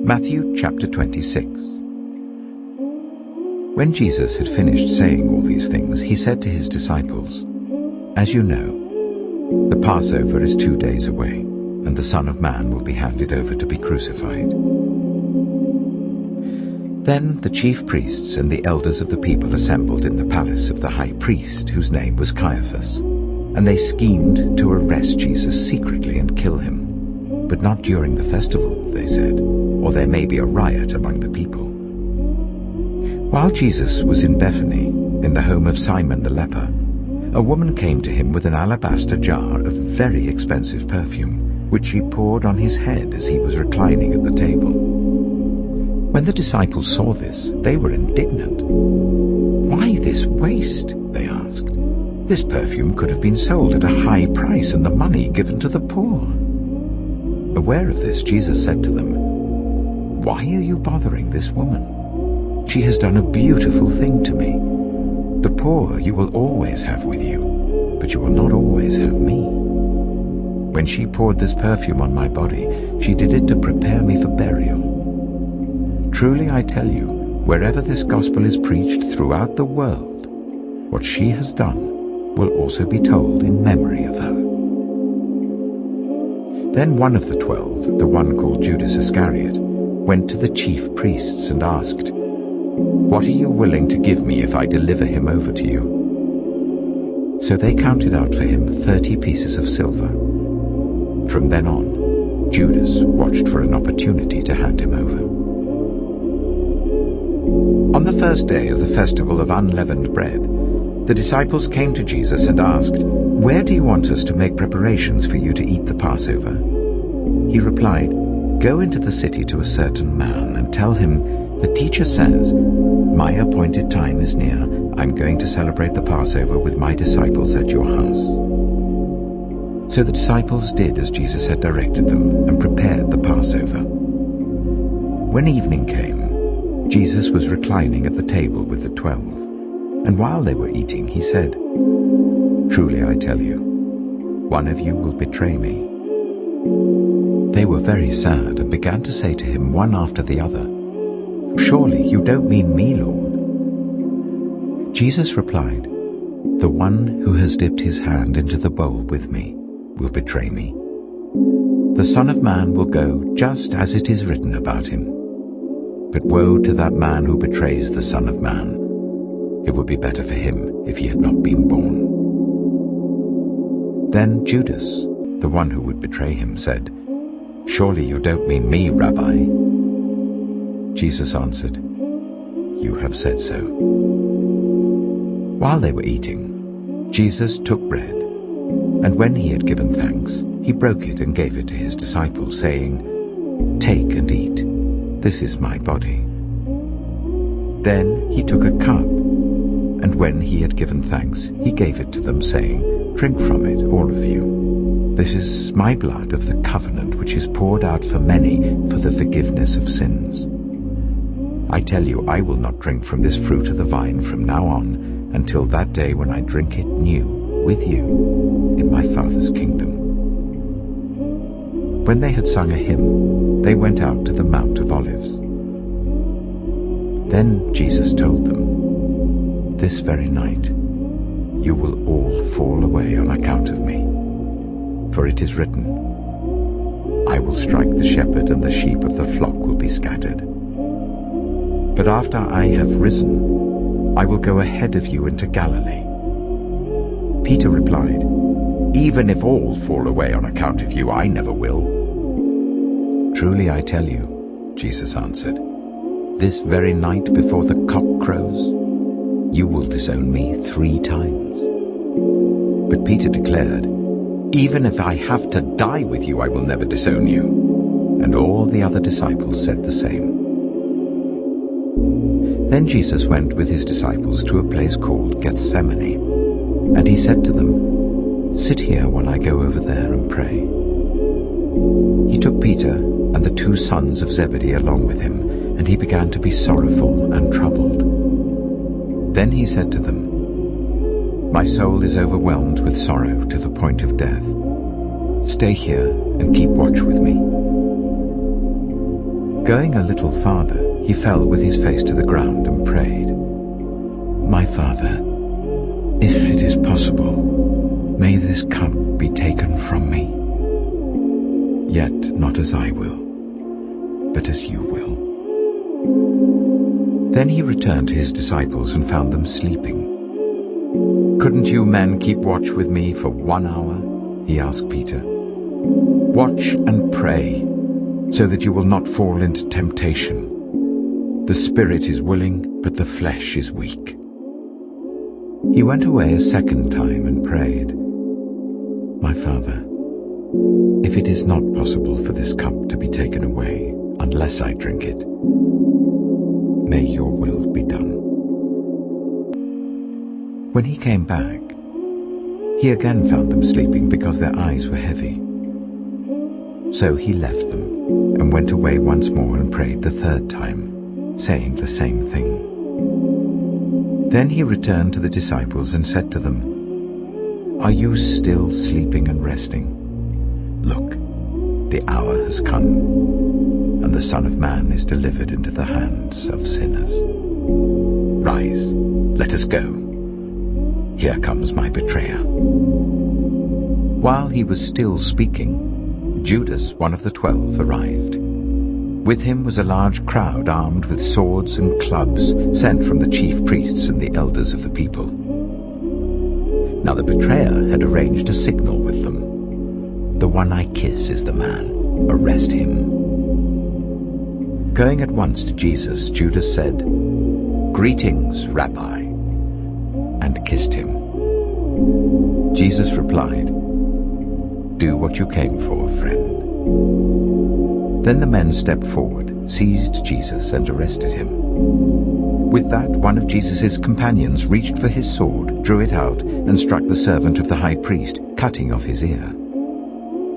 Matthew chapter 26. When Jesus had finished saying all these things, he said to his disciples, "As you know, the Passover is 2 days away, and the Son of Man will be handed over to be crucified." Then the chief priests and the elders of the people assembled in the palace of the high priest, whose name was Caiaphas, and they schemed to arrest Jesus secretly and kill him. But not during the festival, they said, or there may be a riot among the people. While Jesus was in Bethany, in the home of Simon the leper, a woman came to him with an alabaster jar of very expensive perfume, which she poured on his head as he was reclining at the table. When the disciples saw this, they were indignant. "Why this waste?" they asked. "This perfume could have been sold at a high price and the money given to the poor." Aware of this, Jesus said to them, "Why are you bothering this woman? She has done a beautiful thing to me. The poor you will always have with you, but you will not always have me. When she poured this perfume on my body, she did it to prepare me for burial. Truly I tell you, wherever this gospel is preached throughout the world, what she has done will also be told in memory of her." Then one of the 12, the one called Judas Iscariot, went to the chief priests and asked, "What are you willing to give me if I deliver him over to you?" So they counted out for him 30 pieces of silver. From then on, Judas watched for an opportunity to hand him over. On the first day of the festival of unleavened bread, the disciples came to Jesus and asked, "Where do you want us to make preparations for you to eat the Passover?" He replied, "Go into the city to a certain man and tell him, 'The teacher says, my appointed time is near. I'm going to celebrate the Passover with my disciples at your house.'" So the disciples did as Jesus had directed them and prepared the Passover. When evening came, Jesus was reclining at the table with the 12, and while they were eating, he said, "Truly I tell you, one of you will betray me." They were very sad and began to say to him one after the other, "Surely you don't mean me, Lord?" Jesus replied, "The one who has dipped his hand into the bowl with me will betray me. The Son of Man will go just as it is written about him. But woe to that man who betrays the Son of Man. It would be better for him if he had not been born." Then Judas, the one who would betray him, said, "Surely you don't mean me, Rabbi?" Jesus answered, "You have said so." While they were eating, Jesus took bread, and when he had given thanks, he broke it and gave it to his disciples, saying, "Take and eat. This is my body." Then he took a cup, and when he had given thanks, he gave it to them, saying, "Drink from it, all of you. This is my blood of the covenant, which is poured out for many for the forgiveness of sins. I tell you, I will not drink from this fruit of the vine from now on until that day when I drink it new with you in my Father's kingdom." When they had sung a hymn, they went out to the Mount of Olives. Then Jesus told them, "This very night you will all fall away on account of me. For it is written, I will strike the shepherd and the sheep of the flock will be scattered. But after I have risen, I will go ahead of you into Galilee." Peter replied, "Even if all fall away on account of you, I never will." "Truly I tell you," Jesus answered, "this very night before the cock crows, you will disown me 3 times. But Peter declared, "Even if I have to die with you, I will never disown you." And all the other disciples said the same. Then Jesus went with his disciples to a place called Gethsemane, and he said to them, "Sit here while I go over there and pray." He took Peter and the 2 sons of Zebedee along with him, and he began to be sorrowful and troubled. Then he said to them, "My soul is overwhelmed with sorrow to the point of death. Stay here and keep watch with me." Going a little farther, he fell with his face to the ground and prayed, "My Father, if it is possible, may this cup be taken from me. Yet not as I will, but as you will." Then he returned to his disciples and found them sleeping. "Couldn't you men keep watch with me for 1 hour?" he asked Peter. "Watch and pray, so that you will not fall into temptation. The spirit is willing, but the flesh is weak." He went away a second time and prayed, "My Father, if it is not possible for this cup to be taken away unless I drink it, may your will be done." When he came back, he again found them sleeping because their eyes were heavy. So he left them and went away once more and prayed the third time, saying the same thing. Then he returned to the disciples and said to them, "Are you still sleeping and resting? Look, the hour has come, and the Son of Man is delivered into the hands of sinners. Rise, let us go. Here comes my betrayer." While he was still speaking, Judas, one of the 12, arrived. With him was a large crowd armed with swords and clubs sent from the chief priests and the elders of the people. Now the betrayer had arranged a signal with them. "The one I kiss is the man. Arrest him." Going at once to Jesus, Judas said, "Greetings, Rabbi," and kissed him. Jesus replied, "Do what you came for, friend." Then the men stepped forward, seized Jesus, and arrested him. With that, one of Jesus' companions reached for his sword, drew it out, and struck the servant of the high priest, cutting off his ear.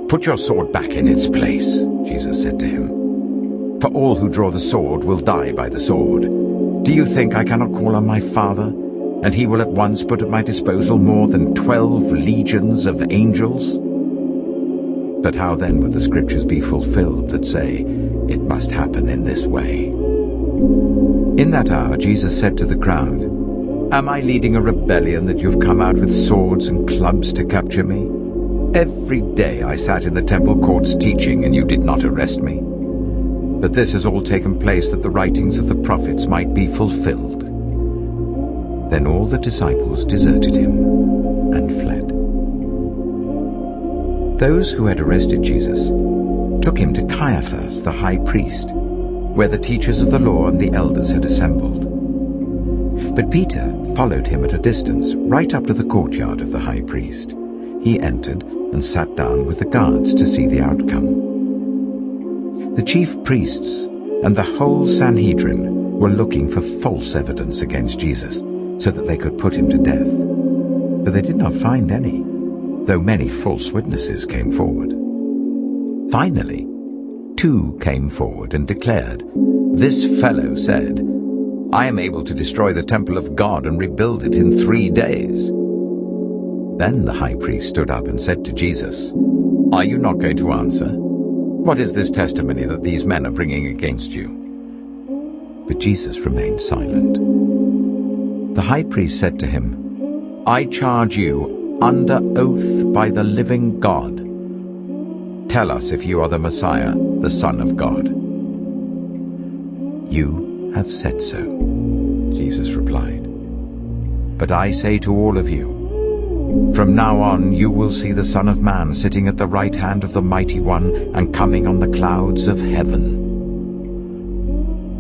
"Put your sword back in its place," Jesus said to him. "For all who draw the sword will die by the sword. Do you think I cannot call on my Father, and he will at once put at my disposal more than 12 legions of angels? But how then would the scriptures be fulfilled that say, 'It must happen in this way'?" In that hour Jesus said to the crowd, "Am I leading a rebellion that you have come out with swords and clubs to capture me? Every day I sat in the temple courts teaching, and you did not arrest me. But this has all taken place that the writings of the prophets might be fulfilled." Then all the disciples deserted him and fled. Those who had arrested Jesus took him to Caiaphas, the high priest, where the teachers of the law and the elders had assembled. But Peter followed him at a distance, right up to the courtyard of the high priest. He entered and sat down with the guards to see the outcome. The chief priests and the whole Sanhedrin were looking for false evidence against Jesus, so that they could put him to death. But they did not find any, though many false witnesses came forward. Finally, 2 came forward and declared, "This fellow said, 'I am able to destroy the temple of God and rebuild it in 3 days.'" Then the high priest stood up and said to Jesus, "Are you not going to answer? What is this testimony that these men are bringing against you?" But Jesus remained silent. The high priest said to him, "I charge you under oath by the living God. Tell us if you are the Messiah, the Son of God." "You have said so," Jesus replied. "But I say to all of you, from now on you will see the Son of Man sitting at the right hand of the Mighty One and coming on the clouds of heaven."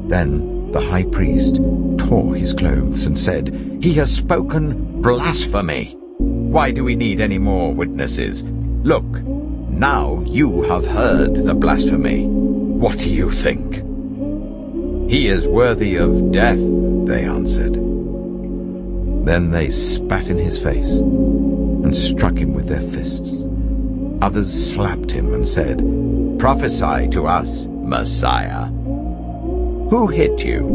Then the high priest tore his clothes and said, "He has spoken blasphemy. Why do we need any more witnesses? Look, now you have heard the blasphemy. What do you think?" "He is worthy of death," they answered. Then they spat in his face and struck him with their fists. Others slapped him and said, "Prophesy to us, Messiah. Who hit you?"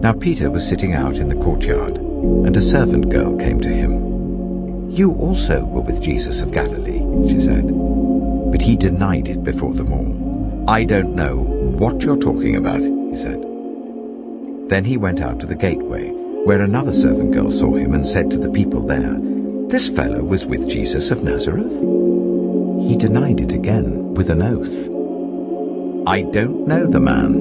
Now Peter was sitting out in the courtyard, and a servant girl came to him. "You also were with Jesus of Galilee," she said. But he denied it before them all, "I don't know what you're talking about," he said. Then he went out to the gateway, where another servant girl saw him and said to the people there, "This fellow was with Jesus of Nazareth." He denied it again with an oath. "I don't know the man."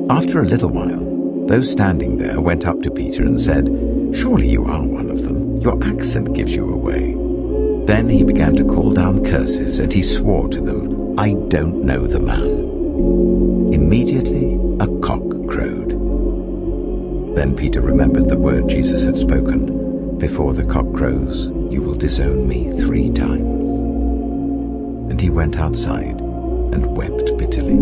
After a little while, those standing there went up to Peter and said, "Surely you are one of them. Your accent gives you away." Then he began to call down curses, and he swore to them, "I don't know the man." Immediately a cock crowed. Then Peter remembered the word Jesus had spoken, "Before the cock crows, you will disown me 3 times." And he went outside and wept bitterly.